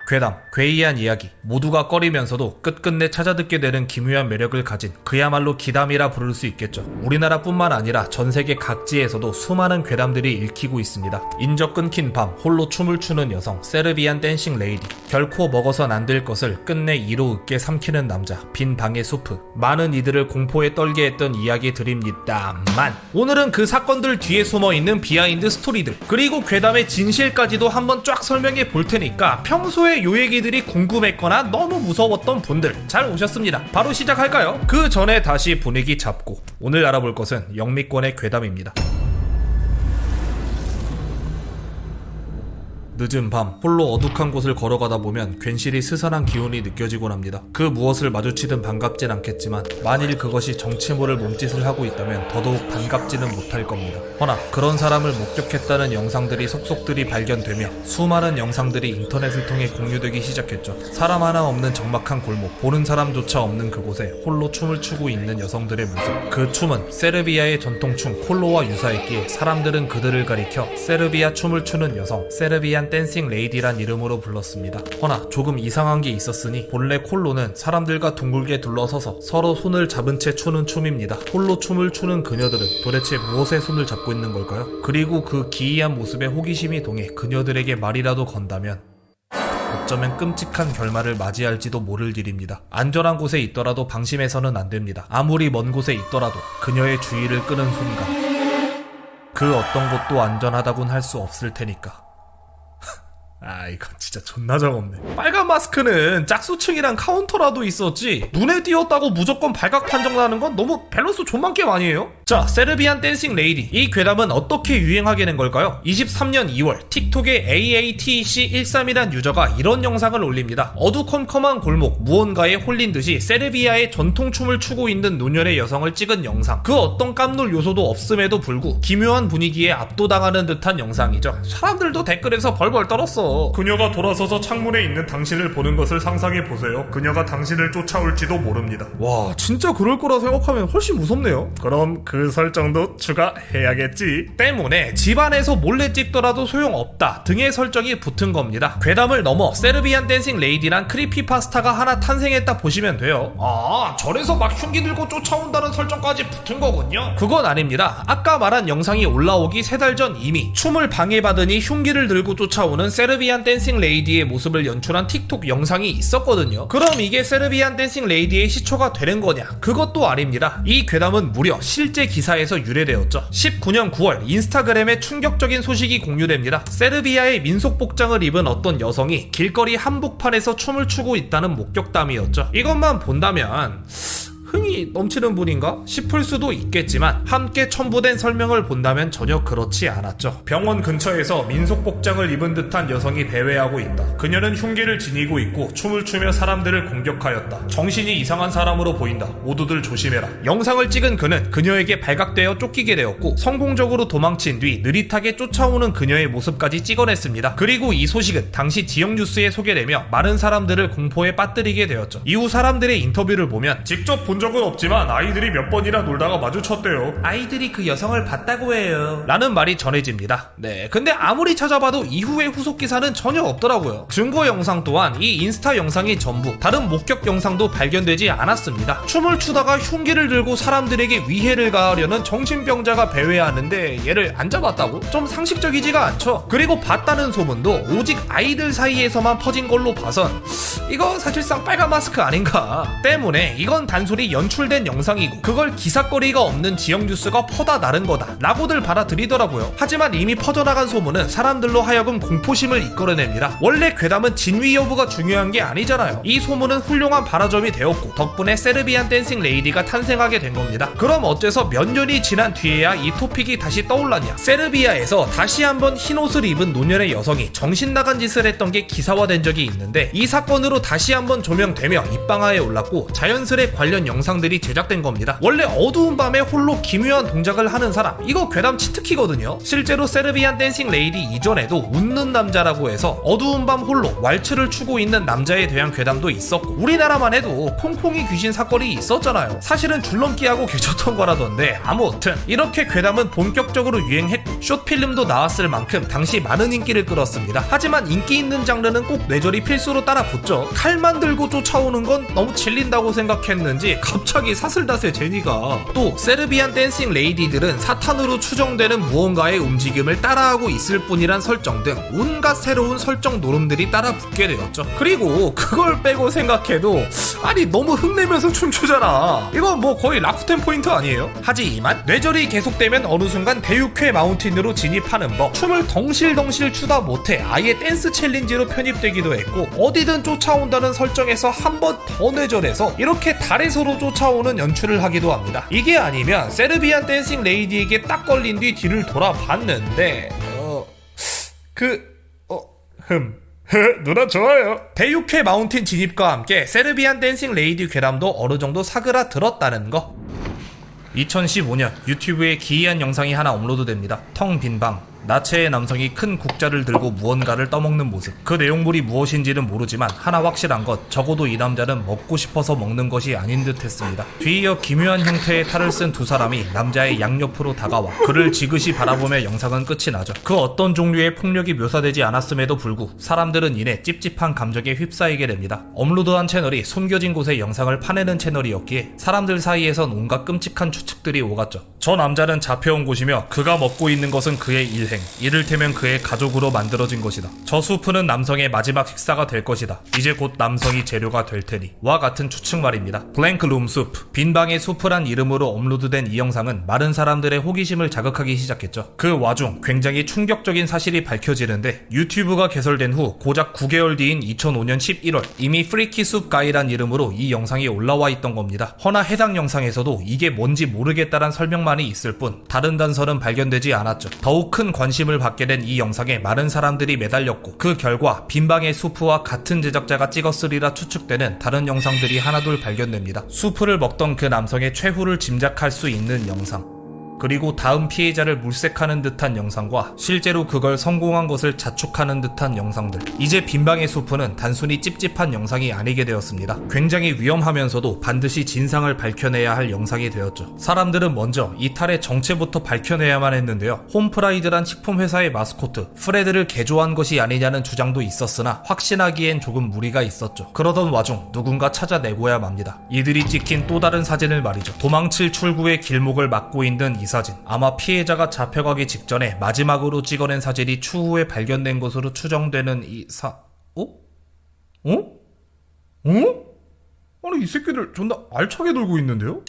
괴담, 괴이한 이야기, 모두가 꺼리면서도 끝끝내 찾아듣게 되는 기묘한 매력을 가진 그야말로 기담이라 부를 수 있겠죠. 우리나라뿐만 아니라 전 세계 각지에서도 수많은 괴담들이 읽히고 있습니다. 인적 끊긴 밤, 홀로 춤을 추는 여성, 세르비안 댄싱 레이디, 결코 먹어선 안 될 것을 끝내 이로 으깨 삼키는 남자, 빈 방의 수프, 많은 이들을 공포에 떨게 했던 이야기 드립니다만 오늘은 그 사건들 뒤에 숨어있는 비하인드 스토리들, 그리고 괴담의 진실까지도 한번 쫙 설명해 볼 테니까 평소에 요 얘기들이 궁금했거나 너무 무서웠던 분들 잘 오셨습니다. 바로 시작할까요? 그 전에 다시 분위기 잡고 오늘 알아볼 것은 영미권의 괴담입니다. 늦은 밤 홀로 어둑한 곳을 걸어가다 보면 괜시리 스산한 기운이 느껴지곤 합니다. 그 무엇을 마주치든 반갑진 않겠지만 만일 그것이 정체 모를 몸짓을 하고 있다면 더더욱 반갑지는 못할 겁니다. 허나 그런 사람을 목격했다는 영상들이 속속들이 발견되며 수많은 영상들이 인터넷을 통해 공유되기 시작했죠. 사람 하나 없는 적막한 골목, 보는 사람조차 없는 그곳에 홀로 춤을 추고 있는 여성들의 모습. 그 춤은 세르비아의 전통춤 홀로와 유사했기에 사람들은 그들을 가리켜 세르비아 춤을 추는 여성, 세르비안 댄싱 레이디란 이름으로 불렀습니다. 허나 조금 이상한 게 있었으니 본래 콜로는 사람들과 둥글게 둘러서서 서로 손을 잡은 채 추는 춤입니다. 홀로 춤을 추는 그녀들은 도대체 무엇에 손을 잡고 있는 걸까요? 그리고 그 기이한 모습에 호기심이 동해 그녀들에게 말이라도 건다면 어쩌면 끔찍한 결말을 맞이할지도 모를 일입니다. 안전한 곳에 있더라도 방심해서는 안 됩니다. 아무리 먼 곳에 있더라도 그녀의 주의를 끄는 순간 그 어떤 곳도 안전하다곤 할 수 없을 테니까. 아, 이건 진짜 존나 정없네. 빨간 마스크는 짝수층이랑 카운터라도 있었지 눈에 띄었다고 무조건 발각 판정나는 건 너무 밸런스 존만 게임 아니에요? 자, 세르비안 댄싱 레이디, 이 괴담은 어떻게 유행하게 된 걸까요? 23년 2월 틱톡에 AATC13이란 유저가 이런 영상을 올립니다. 어두컴컴한 골목, 무언가에 홀린 듯이 세르비아의 전통춤을 추고 있는 노년의 여성을 찍은 영상. 그 어떤 깜놀 요소도 없음에도 불구 기묘한 분위기에 압도당하는 듯한 영상이죠. 사람들도 댓글에서 벌벌 떨었어. 그녀가 돌아서서 창문에 있는 당신을 보는 것을 상상해보세요. 그녀가 당신을 쫓아올지도 모릅니다. 와, 진짜 그럴 거라 생각하면 훨씬 무섭네요. 그럼 그 설정도 추가해야겠지. 때문에 집안에서 몰래 찍더라도 소용없다 등의 설정이 붙은 겁니다. 괴담을 넘어 세르비안 댄싱 레이디란 크리피파스타가 하나 탄생했다 보시면 돼요. 아, 절에서 막 흉기 들고 쫓아온다는 설정까지 붙은 거군요. 그건 아닙니다. 아까 말한 영상이 올라오기 3달 전 이미 춤을 방해받으니 흉기를 들고 쫓아오는 세르비안 댄싱 레이디의 모습을 연출한 틱톡 영상이 있었거든요. 그럼 이게 세르비안 댄싱 레이디의 시초가 되는 거냐? 그것도 아닙니다. 이 괴담은 무려 실제 기사에서 유래되었죠. 19년 9월 인스타그램에 충격적인 소식이 공유됩니다. 세르비아의 민속 복장을 입은 어떤 여성이 길거리 한복판에서 춤을 추고 있다는 목격담이었죠. 이것만 본다면 흥이 넘치는 분인가 싶을 수도 있겠지만 함께 첨부된 설명을 본다면 전혀 그렇지 않았죠. 병원 근처에서 민속 복장을 입은 듯한 여성이 배회하고 있다. 그녀는 흉기를 지니고 있고 춤을 추며 사람들을 공격하였다. 정신이 이상한 사람으로 보인다. 모두들 조심해라. 영상을 찍은 그는 그녀에게 발각되어 쫓기게 되었고 성공적으로 도망친 뒤 느릿하게 쫓아오는 그녀의 모습까지 찍어냈습니다. 그리고 이 소식은 당시 지역 뉴스에 소개되며 많은 사람들을 공포에 빠뜨리게 되었죠. 이후 사람들의 인터뷰를 보면 직접 본 적은 없지만 아이들이 몇 번이나 놀다가 마주쳤대요. 아이들이 그 여성을 봤다고 해요 라는 말이 전해집니다. 네, 근데 아무리 찾아봐도 이후의 후속 기사는 전혀 없더라고요. 증거 영상 또한 이 인스타 영상이 전부, 다른 목격 영상도 발견되지 않았습니다. 춤을 추다가 흉기를 들고 사람들에게 위해를 가하려는 정신병자가 배회하는데 얘를 안 잡았다고? 좀 상식적이지가 않죠. 그리고 봤다는 소문도 오직 아이들 사이에서만 퍼진 걸로 봐선 이거 사실상 빨간 마스크 아닌가. 때문에 이건 단순히 연출된 영상이고 그걸 기사거리가 없는 지역 뉴스가 퍼다 나른 거다 라고들 받아들이더라고요. 하지만 이미 퍼져나간 소문은 사람들로 하여금 공포심을 이끌어냅니다. 원래 괴담은 진위 여부가 중요한 게 아니잖아요. 이 소문은 훌륭한 발화점이 되었고 덕분에 세르비안 댄싱 레이디가 탄생하게 된 겁니다. 그럼 어째서 몇 년이 지난 뒤에야 이 토픽이 다시 떠올랐냐. 세르비아에서 다시 한번 흰옷을 입은 노년의 여성이 정신나간 짓을 했던 게 기사화된 적이 있는데 이 사건으로 다시 한번 조명되며 입방아에 올랐고 자연스레 관련 영상들이 제작된 겁니다. 원래 어두운 밤에 홀로 기묘한 동작을 하는 사람, 이거 괴담 치트키거든요. 실제로 세르비안 댄싱 레이디 이전에도 웃는 남자라고 해서 어두운 밤 홀로 왈츠를 추고 있는 남자에 대한 괴담도 있었고 우리나라만 해도 콩콩이 귀신 사건이 있었잖아요. 사실은 줄넘기하고 계셨던 거라던데 아무튼 이렇게 괴담은 본격적으로 유행했고 숏필름도 나왔을 만큼 당시 많은 인기를 끌었습니다. 하지만 인기 있는 장르는 꼭 뇌절이 필수로 따라붙죠. 칼만 들고 쫓아오는 건 너무 질린다고 생각했는지 갑자기 사슬닷의 제니가 또 세르비안 댄싱 레이디들은 사탄으로 추정되는 무언가의 움직임을 따라하고 있을 뿐이란 설정 등 온갖 새로운 설정 노름들이 따라붙게 되었죠. 그리고 그걸 빼고 생각해도 아니 너무 흙내면서 춤추잖아. 이건 뭐 거의 라쿠텐 포인트 아니에요? 하지만 뇌절이 계속되면 어느 순간 대육회 마운틴으로 진입하는 법, 춤을 덩실덩실 추다 못해 아예 댄스 챌린지로 편입되기도 했고 어디든 쫓아온다는 설정에서 한 번 더 뇌절해서 이렇게 달에서로 쫓아오는 연출을 하기도 합니다. 이게 아니면 세르비안 댄싱 레이디에게 딱 걸린 뒤 뒤를 돌아봤는데 누나 좋아요. 대육회 마운틴 진입과 함께 세르비안 댄싱 레이디 괴람도 어느 정도 사그라들었다는 거. 2015년 유튜브에 기이한 영상이 하나 업로드됩니다. 텅 빈 방. 나체의 남성이 큰 국자를 들고 무언가를 떠먹는 모습. 그 내용물이 무엇인지는 모르지만 하나 확실한 것, 적어도 이 남자는 먹고 싶어서 먹는 것이 아닌 듯 했습니다. 뒤이어 기묘한 형태의 탈을 쓴 두 사람이 남자의 양옆으로 다가와 그를 지그시 바라보며 영상은 끝이 나죠. 그 어떤 종류의 폭력이 묘사되지 않았음에도 불구 사람들은 이내 찝찝한 감정에 휩싸이게 됩니다. 업로드한 채널이 숨겨진 곳에 영상을 파내는 채널이었기에 사람들 사이에선 온갖 끔찍한 추측들이 오갔죠. 저 남자는 잡혀온 곳이며 그가 먹고 있는 것은 그의 일행, 이를테면 그의 가족으로 만들어진 것이다. 저 수프는 남성의 마지막 식사가 될 것이다. 이제 곧 남성이 재료가 될 테니. 와 같은 추측 말입니다. 블랭크 룸 수프, 빈방의 수프란 이름으로 업로드된 이 영상은 많은 사람들의 호기심을 자극하기 시작했죠. 그 와중 굉장히 충격적인 사실이 밝혀지는데 유튜브가 개설된 후 고작 9개월 뒤인 2005년 11월 이미 프리키 숲 가이란 이름으로 이 영상이 올라와 있던 겁니다. 허나 해당 영상에서도 이게 뭔지 모르겠다란 설명만이 있을 뿐 다른 단서는 발견되지 않았죠. 더욱 큰 관심을 받게 된 이 영상에 많은 사람들이 매달렸고 그 결과 빈방의 수프와 같은 제작자가 찍었으리라 추측되는 다른 영상들이 하나둘 발견됩니다. 수프를 먹던 그 남성의 최후를 짐작할 수 있는 영상, 그리고 다음 피해자를 물색하는 듯한 영상과 실제로 그걸 성공한 것을 자축하는 듯한 영상들. 이제 빈방의 수프는 단순히 찝찝한 영상이 아니게 되었습니다. 굉장히 위험하면서도 반드시 진상을 밝혀내야 할 영상이 되었죠. 사람들은 먼저 이 탈의 정체부터 밝혀내야만 했는데요. 홈프라이드란 식품회사의 마스코트 프레드를 개조한 것이 아니냐는 주장도 있었으나 확신하기엔 조금 무리가 있었죠. 그러던 와중 누군가 찾아내고야 맙니다. 이들이 찍힌 또 다른 사진을 말이죠. 도망칠 출구의 길목을 막고 있는 이 사진, 아마 피해자가 잡혀가기 직전에 마지막으로 찍어낸 사진이 추후에 발견된 것으로 추정되는 아니 이 새끼들 존나 알차게 놀고 있는데요?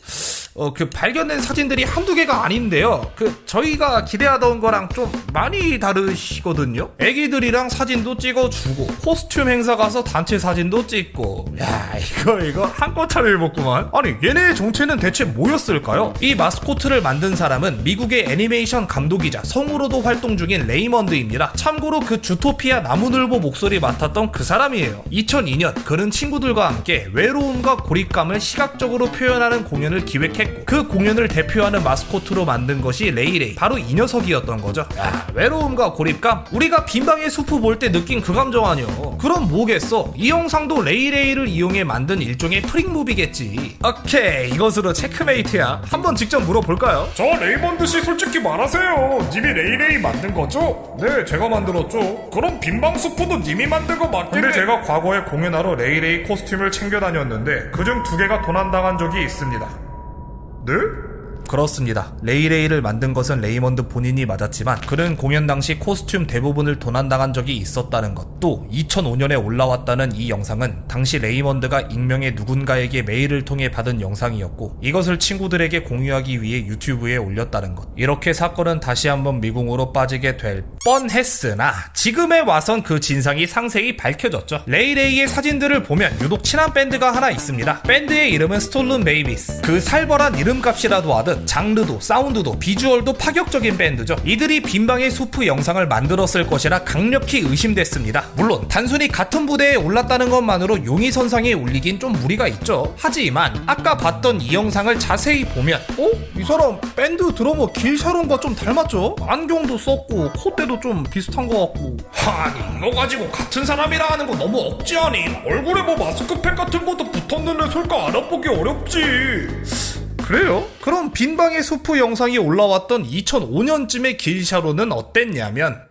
그 발견된 사진들이 한두 개가 아닌데요. 저희가 기대하던 거랑 좀 많이 다르시거든요. 애기들이랑 사진도 찍어주고 코스튬 행사 가서 단체 사진도 찍고, 야 이거 한꺼차례 입었구만. 아니 얘네의 정체는 대체 뭐였을까요? 이 마스코트를 만든 사람은 미국의 애니메이션 감독이자 성우로도 활동 중인 레이먼드입니다. 참고로 그 주토피아 나무늘보 목소리 맡았던 그 사람이에요. 2002년 그는 친구들과 함께 외로움과 고립감을 시각적으로 표현하는 공연을 기획했고 그 공연을 대표하는 마스코트로 만든 것이 레이레이, 바로 이 녀석이었던 거죠. 야, 외로움과 고립감? 우리가 빈방의 수프 볼 때 느낀 그 감정 아니요. 그럼 뭐겠어? 이 영상도 레이레이를 이용해 만든 일종의 프릭무비겠지. 오케이, 이것으로 체크메이트야. 한번 직접 물어볼까요? 저 레이먼드씨 솔직히 말하세요. 님이 레이레이 만든 거죠? 네, 제가 만들었죠. 그럼 빈방 수프도 님이 만든 거 맞겠네. 근데 제가 과거에 공연하러 레이레이 코스튬을 챙겨 다녔는데 그중 2개가 도난당한 적이 있습니다. 네? 그렇습니다. 레이레이를 만든 것은 레이먼드 본인이 맞았지만 그는 공연 당시 코스튬 대부분을 도난당한 적이 있었다는 것. 또 2005년에 올라왔다는 이 영상은 당시 레이먼드가 익명의 누군가에게 메일을 통해 받은 영상이었고 이것을 친구들에게 공유하기 위해 유튜브에 올렸다는 것. 이렇게 사건은 다시 한번 미궁으로 빠지게 될 뻔했으나 지금에 와선 그 진상이 상세히 밝혀졌죠. 레이레이의 사진들을 보면 유독 친한 밴드가 하나 있습니다. 밴드의 이름은 스톨른 베이비스. 그 살벌한 이름값이라도 하듯 장르도 사운드도 비주얼도 파격적인 밴드죠. 이들이 빈방의 수프 영상을 만들었을 것이라 강력히 의심됐습니다. 물론 단순히 같은 부대에 올랐다는 것만으로 용의선상에 올리긴 좀 무리가 있죠. 하지만 아까 봤던 이 영상을 자세히 보면 이 사람 밴드 드러머 길샤론과 좀 닮았죠? 안경도 썼고 콧대도 좀 비슷한 것 같고. 아니 이거 가지고 같은 사람이라 하는 거 너무 억지 아니? 얼굴에 뭐 마스크팩 같은 것도 붙었는데 솔까 알아보기 어렵지. 그래요? 그럼 빈방의 수프 영상이 올라왔던 2005년쯤의 길샤로는 어땠냐면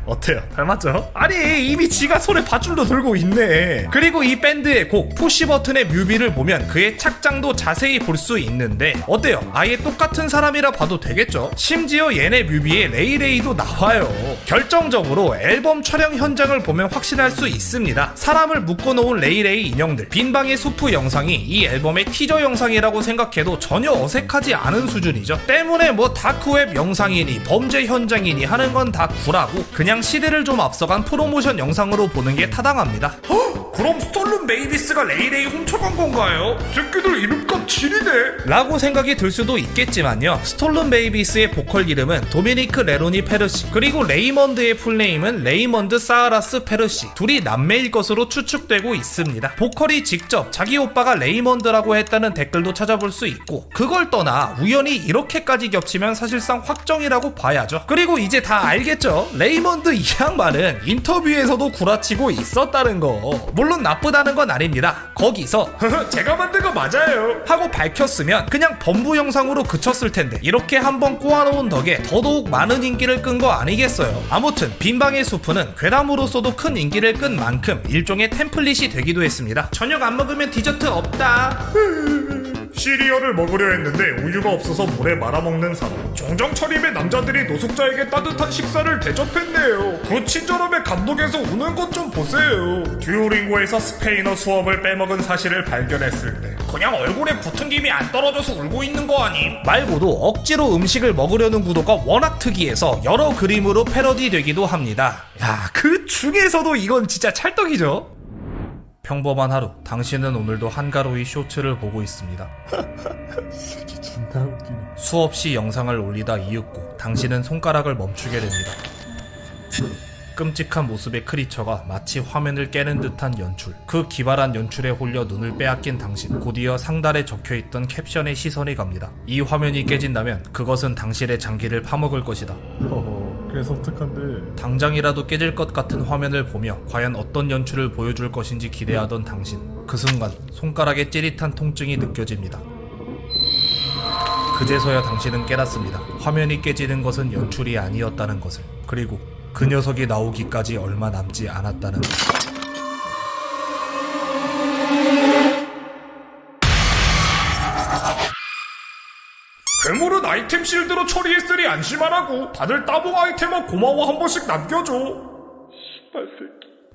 어때요? 닮았죠? 아니 이미 지가 손에 밧줄도 들고 있네. 그리고 이 밴드의 곡 푸시버튼의 뮤비를 보면 그의 착장도 자세히 볼 수 있는데 어때요? 아예 똑같은 사람이라 봐도 되겠죠? 심지어 얘네 뮤비에 레이레이도 나와요. 결정적으로 앨범 촬영 현장을 보면 확신할 수 있습니다. 사람을 묶어놓은 레이레이 인형들 빈방의 수프 영상이 이 앨범의 티저 영상이라고 생각해도 전혀 어색하지 않은 수준이죠. 때문에 뭐 다크웹 영상이니 범죄 현장이니 하는 건 다 구라고 그냥 시대를 좀 앞서간 프로모션 영상으로 보는 게 타당합니다. 그럼 스톨른 베이비스가 레이레이 훔쳐간 건가요? 새끼들 이름값 지리네. 라고 생각이 들 수도 있겠지만요. 스톨른 베이비스의 보컬 이름은 도미니크 레로니 페르시, 그리고 레이먼드의 풀네임은 레이먼드 사하라스 페르시. 둘이 남매일 것으로 추측되고 있습니다. 보컬이 직접 자기 오빠가 레이먼드라고 했다는 댓글도 찾아볼 수 있고, 그걸 떠나 우연히 이렇게까지 겹치면 사실상 확정이라고 봐야죠. 그리고 이제 다 알겠죠? 레이먼드 이 양반은 인터뷰에서도 구라치고 있었다는 거. 물론 나쁘다는 건 아닙니다. 거기서 제가 만든 거 맞아요 하고 밝혔으면 그냥 범부 영상으로 그쳤을 텐데 이렇게 한번 꼬아놓은 덕에 더더욱 많은 인기를 끈 거 아니겠어요. 아무튼 빈방의 수프는 괴담으로서도 큰 인기를 끈 만큼 일종의 템플릿이 되기도 했습니다. 저녁 안 먹으면 디저트 없다. 시리얼을 먹으려 했는데 우유가 없어서 물에 말아먹는 사람. 정정철임의 남자들이 노숙자에게 따뜻한 식사를 대접했네요. 그 친절함에 감동해서 우는 것 좀 보세요. 듀오링고에서 스페인어 수업을 빼먹은 사실을 발견했을 때 그냥 얼굴에 붙은 김이 안 떨어져서 울고 있는 거 아님? 말고도 억지로 음식을 먹으려는 구도가 워낙 특이해서 여러 그림으로 패러디 되기도 합니다. 야, 그 중에서도 이건 진짜 찰떡이죠. 평범한 하루, 당신은 오늘도 한가로이 쇼츠를 보고 있습니다. 새끼 진짜 웃기네. 수없이 영상을 올리다 이윽고 당신은 손가락을 멈추게 됩니다. 끔찍한 모습의 크리처가 마치 화면을 깨는 듯한 연출. 그 기발한 연출에 홀려 눈을 빼앗긴 당신. 곧이어 상단에 적혀있던 캡션에 시선이 갑니다. 이 화면이 깨진다면 그것은 당신의 장기를 파먹을 것이다. 꽤 섬뜩한데. 당장이라도 깨질 것 같은 화면을 보며 과연 어떤 연출을 보여줄 것인지 기대하던 당신. 그 순간 손가락에 찌릿한 통증이 느껴집니다. 그제서야 당신은 깨닫습니다. 화면이 깨지는 것은 연출이 아니었다는 것을. 그리고 그 녀석이 나오기까지 얼마 남지 않았다는 것. 괴물은 아이템 실드로 처리했으니 안심하라고. 다들 따봉 아이템만 고마워 한 번씩 남겨줘.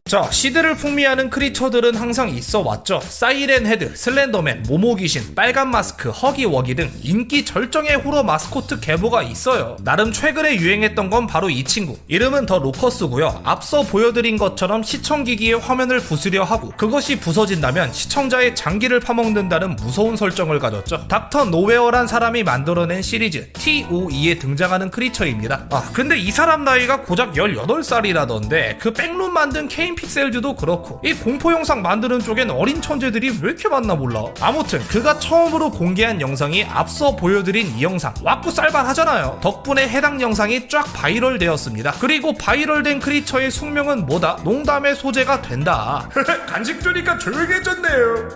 자, 시대를 풍미하는 크리처들은 항상 있어 왔죠. 사이렌 헤드, 슬렌더맨, 모모귀신, 빨간 마스크, 허기워기 등 인기 절정의 호러 마스코트 계보가 있어요. 나름 최근에 유행했던 건 바로 이 친구. 이름은 더 로커스고요. 앞서 보여드린 것처럼 시청기기의 화면을 부수려 하고 그것이 부서진다면 시청자의 장기를 파먹는다는 무서운 설정을 가졌죠. 닥터 노웨어란 사람이 만들어낸 시리즈 TOE에 등장하는 크리처입니다. 근데 이 사람 나이가 고작 18살이라던데 그 백룸 만든 케인 픽셀즈도 그렇고 이 공포 영상 만드는 쪽엔 어린 천재들이 왜 이렇게 많나 몰라. 아무튼 그가 처음으로 공개한 영상이 앞서 보여드린 이 영상. 왔고 쌀발하잖아요. 덕분에 해당 영상이 쫙 바이럴 되었습니다. 그리고 바이럴된 크리처의 숙명은 뭐다? 농담의 소재가 된다. 간식 주니까 조용해졌네요.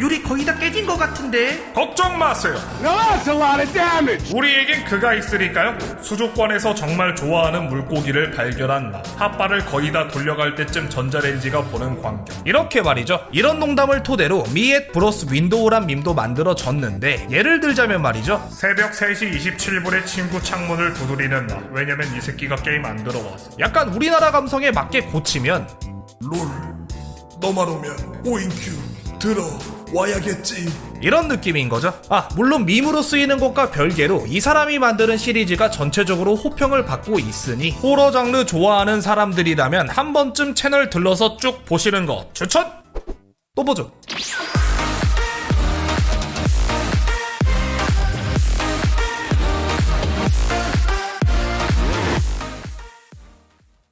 유리 거의 다 깨진 것 같은데. 걱정 마세요. No, that's a lot of damage. 우리에겐 그가 있으니까요. 수족관에서 정말 좋아하는 물고기를 발견한 나. 핫바를 거의 다 돌려갈 때쯤 전자레인지가 보는 광경. 이렇게 말이죠. 이런 농담을 토대로 미엣 브로스 윈도우란 밈도 만들어졌는데 예를 들자면 말이죠. 새벽 3시 27분에 친구 창문을 두드리는 나. 왜냐면 이 새끼가 게임 안 들어와서. 약간 우리나라 감성에 맞게 고치면 롤 너만 오면 오인큐 들어와야겠지. 이런 느낌인 거죠. 물론 밈으로 쓰이는 것과 별개로 이 사람이 만드는 시리즈가 전체적으로 호평을 받고 있으니 호러 장르 좋아하는 사람들이라면 한 번쯤 채널 들러서 쭉 보시는 거 추천! 또 보죠.